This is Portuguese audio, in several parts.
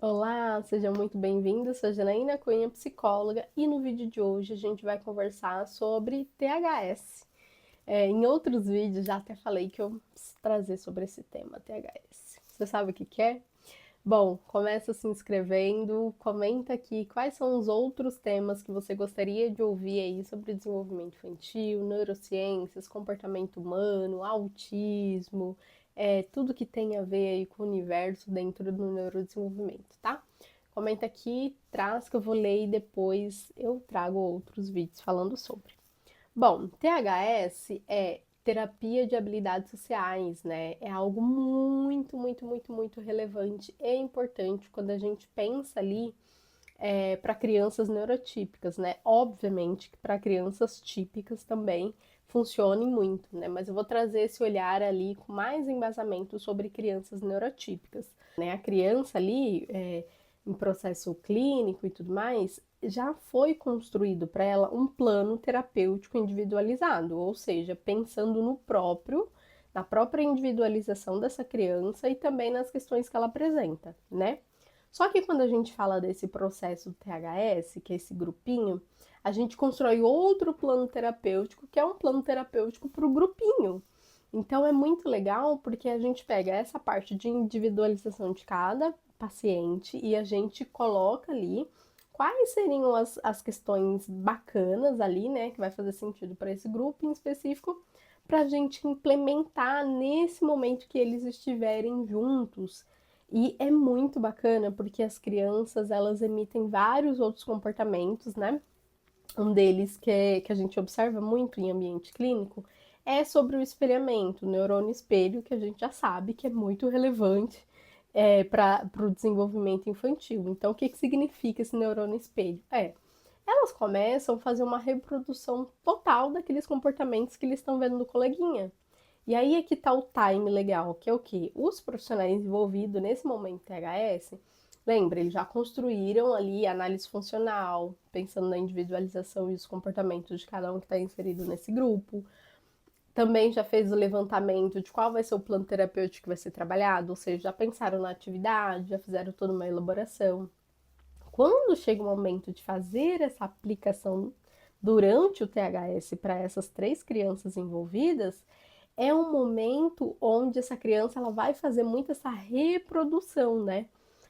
Olá, seja muito bem-vindo. Sou Janaína Cunha, psicóloga, e no vídeo de hoje a gente vai conversar sobre THS. Em outros vídeos já até falei que eu preciso trazer sobre esse tema, THS. Você sabe o que que é? Bom, começa se inscrevendo, comenta aqui quais são os outros temas que você gostaria de ouvir aí sobre desenvolvimento infantil, neurociências, comportamento humano, autismo, tudo que tem a ver aí com o universo dentro do neurodesenvolvimento, tá? Comenta aqui, traz que eu vou ler e depois eu trago outros vídeos falando sobre. Bom, THS é terapia de habilidades sociais, né? É algo muito relevante e importante quando a gente pensa ali para crianças neurotípicas, né? Obviamente que para crianças típicas também funcione muito, né? Mas eu vou trazer esse olhar ali com mais embasamento sobre crianças neurotípicas, né? A criança ali, em processo clínico e tudo mais, já foi construído para ela um plano terapêutico individualizado, ou seja, pensando no próprio, na própria individualização dessa criança e também nas questões que ela apresenta, né? Só que quando a gente fala desse processo do THS, que é esse grupinho, a gente constrói outro plano terapêutico, que é um plano terapêutico para o grupinho. Então é muito legal porque a gente pega essa parte de individualização de cada paciente e a gente coloca ali quais seriam as questões bacanas ali, né, que vai fazer sentido para esse grupo em específico, para a gente implementar nesse momento que eles estiverem juntos. E é muito bacana porque as crianças elas emitem vários outros comportamentos, né? Um deles que a gente observa muito em ambiente clínico é sobre o espelhamento, o neurônio espelho, que a gente já sabe que é muito relevante para o desenvolvimento infantil. Então, o que, que significa esse neurônio espelho? Elas começam a fazer uma reprodução total daqueles comportamentos que eles estão vendo do coleguinha. E aí é que tá o time legal, que é o quê? Os profissionais envolvidos nesse momento THS, lembra, eles já construíram ali análise funcional, pensando na individualização e os comportamentos de cada um que está inserido nesse grupo. Também já fez o levantamento de qual vai ser o plano terapêutico que vai ser trabalhado, ou seja, já pensaram na atividade, já fizeram toda uma elaboração. Quando chega o momento de fazer essa aplicação durante o THS para essas três crianças envolvidas, é um momento onde essa criança ela vai fazer muito essa reprodução, né?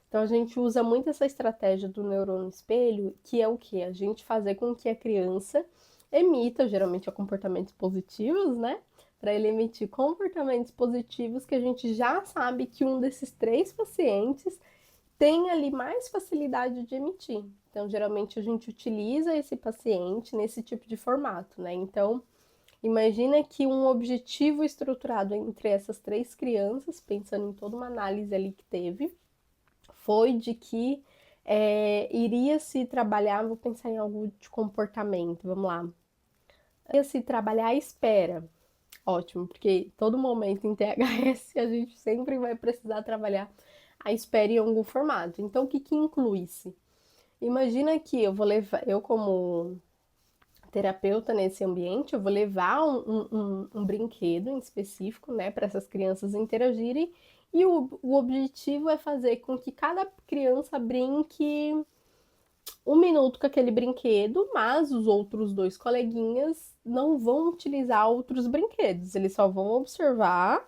Então a gente usa muito essa estratégia do neurônio espelho, que é o que? A gente fazer com que a criança emita, geralmente, comportamentos positivos, né? Para ele emitir comportamentos positivos que a gente já sabe que um desses três pacientes tem ali mais facilidade de emitir. Então, geralmente a gente utiliza esse paciente nesse tipo de formato, né? Então, imagina que um objetivo estruturado entre essas três crianças, pensando em toda uma análise ali que teve, foi de que iria se trabalhar, vou pensar em algo de comportamento, vamos lá. Iria se trabalhar a espera. Ótimo, porque todo momento em THS a gente sempre vai precisar trabalhar a espera em algum formato. Então, o que que inclui-se? Imagina que eu vou levar, eu como terapeuta nesse ambiente, eu vou levar um brinquedo em específico, né, para essas crianças interagirem, e o objetivo é fazer com que cada criança brinque 1 minuto com aquele brinquedo, mas os outros dois coleguinhas não vão utilizar outros brinquedos, eles só vão observar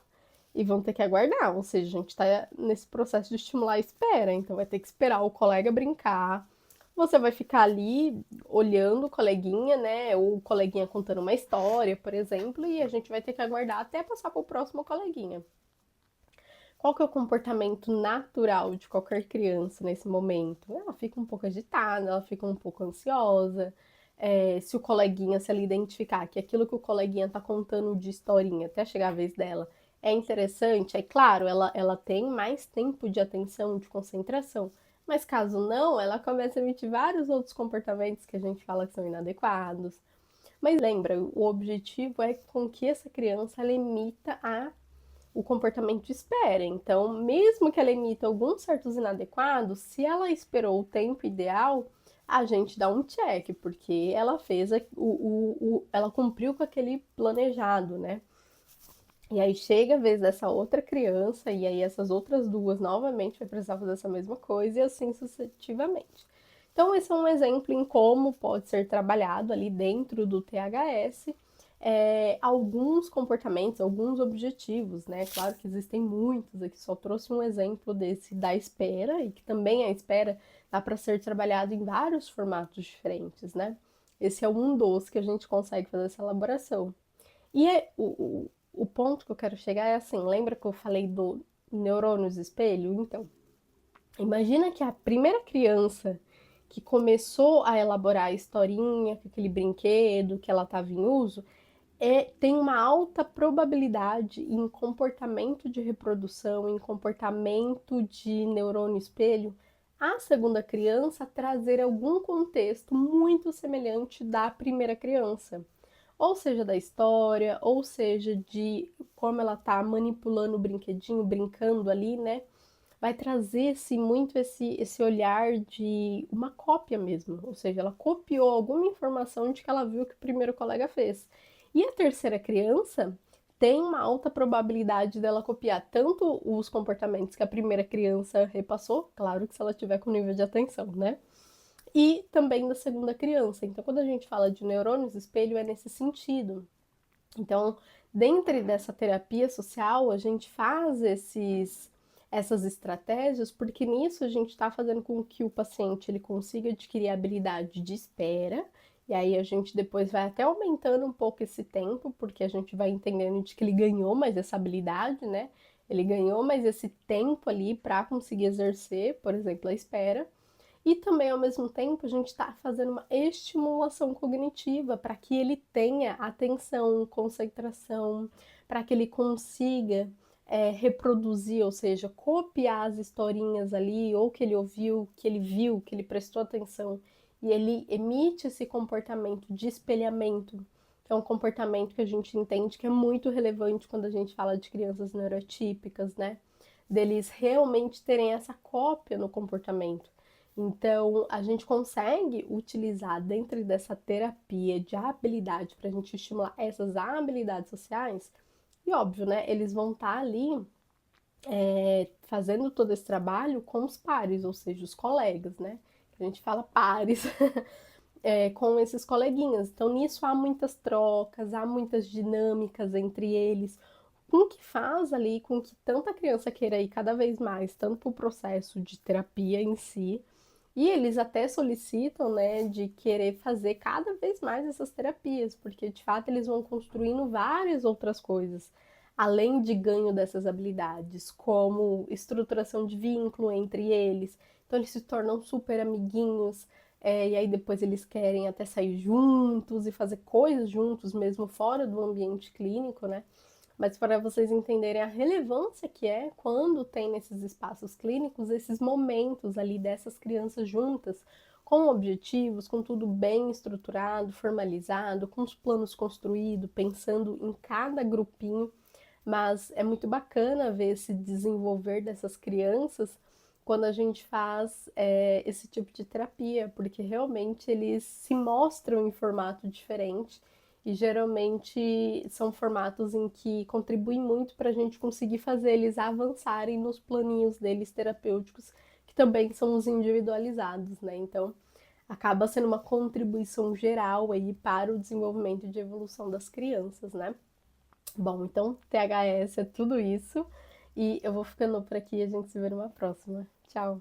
e vão ter que aguardar. Ou seja, a gente está nesse processo de estimular a espera, então vai ter que esperar o colega brincar. Você vai ficar ali olhando o coleguinha, né? Ou o coleguinha contando uma história, por exemplo, e a gente vai ter que aguardar até passar para o próximo coleguinha. Qual que é o comportamento natural de qualquer criança nesse momento? Ela fica um pouco agitada, ela fica um pouco ansiosa. Se o coleguinha, se ela identificar que aquilo que o coleguinha tá contando de historinha até chegar a vez dela é interessante, é claro, ela tem mais tempo de atenção, de concentração. Mas caso não, ela começa a emitir vários outros comportamentos que a gente fala que são inadequados. Mas lembra, o objetivo é com que essa criança ela emita o comportamento de espera. Então, mesmo que ela emita alguns certos inadequados, se ela esperou o tempo ideal, a gente dá um check, porque ela fez ela cumpriu com aquele planejado, né? E aí chega a vez dessa outra criança, e aí essas outras duas novamente vai precisar fazer essa mesma coisa, e assim sucessivamente. Então, esse é um exemplo em como pode ser trabalhado ali dentro do THS alguns comportamentos, alguns objetivos, né? Claro que existem muitos, aqui só trouxe um exemplo desse da espera, e que também a espera dá para ser trabalhado em vários formatos diferentes, né? Esse é um dos que a gente consegue fazer essa elaboração. E o ponto que eu quero chegar é assim, lembra que eu falei do neurônios espelho? Então, imagina que a primeira criança que começou a elaborar a historinha, com aquele brinquedo que ela estava em uso, tem uma alta probabilidade em comportamento de reprodução, em comportamento de neurônio espelho, a segunda criança trazer algum contexto muito semelhante da primeira criança. Ou seja, da história, ou seja, de como ela tá manipulando o brinquedinho, brincando ali, né? Vai trazer muito esse olhar de uma cópia mesmo. Ou seja, ela copiou alguma informação de que ela viu que o primeiro colega fez. E a terceira criança tem uma alta probabilidade dela copiar tanto os comportamentos que a primeira criança repassou, claro que se ela tiver com nível de atenção, né? E também da segunda criança. Então, quando a gente fala de neurônios espelho, é nesse sentido. Então, dentro dessa terapia social, a gente faz essas estratégias porque nisso a gente está fazendo com que o paciente ele consiga adquirir a habilidade de espera. E aí a gente depois vai até aumentando um pouco esse tempo, porque a gente vai entendendo de que ele ganhou mais essa habilidade, né? Ele ganhou mais esse tempo ali para conseguir exercer, por exemplo, a espera. E também, ao mesmo tempo, a gente está fazendo uma estimulação cognitiva para que ele tenha atenção, concentração, para que ele consiga reproduzir, ou seja, copiar as historinhas ali, ou que ele ouviu, que ele viu, que ele prestou atenção, e ele emite esse comportamento de espelhamento, que é um comportamento que a gente entende que é muito relevante quando a gente fala de crianças neurotípicas, né? Deles realmente terem essa cópia no comportamento. Então, a gente consegue utilizar dentro dessa terapia de habilidade para a gente estimular essas habilidades sociais. E óbvio, né? Eles vão estar ali fazendo todo esse trabalho com os pares, ou seja, os colegas, né? A gente fala pares com esses coleguinhas. Então, nisso há muitas trocas, há muitas dinâmicas entre eles, com que faz ali com que tanta criança queira ir cada vez mais, tanto para o processo de terapia em si, e eles até solicitam, né, de querer fazer cada vez mais essas terapias, porque de fato eles vão construindo várias outras coisas, além de ganho dessas habilidades, como estruturação de vínculo entre eles. Então eles se tornam super amiguinhos, e aí depois eles querem até sair juntos e fazer coisas juntos, mesmo fora do ambiente clínico, né? Mas para vocês entenderem a relevância que é quando tem nesses espaços clínicos esses momentos ali dessas crianças juntas, com objetivos, com tudo bem estruturado, formalizado, com os planos construídos, pensando em cada grupinho. Mas é muito bacana ver esse desenvolver dessas crianças quando a gente faz esse tipo de terapia, porque realmente eles se mostram em formato diferente e geralmente são formatos em que contribuem muito para a gente conseguir fazer eles avançarem nos planinhos deles terapêuticos, que também são os individualizados, né? Então, acaba sendo uma contribuição geral aí para o desenvolvimento de evolução das crianças, né? Bom, então THS é tudo isso e eu vou ficando por aqui e a gente se vê numa próxima. Tchau!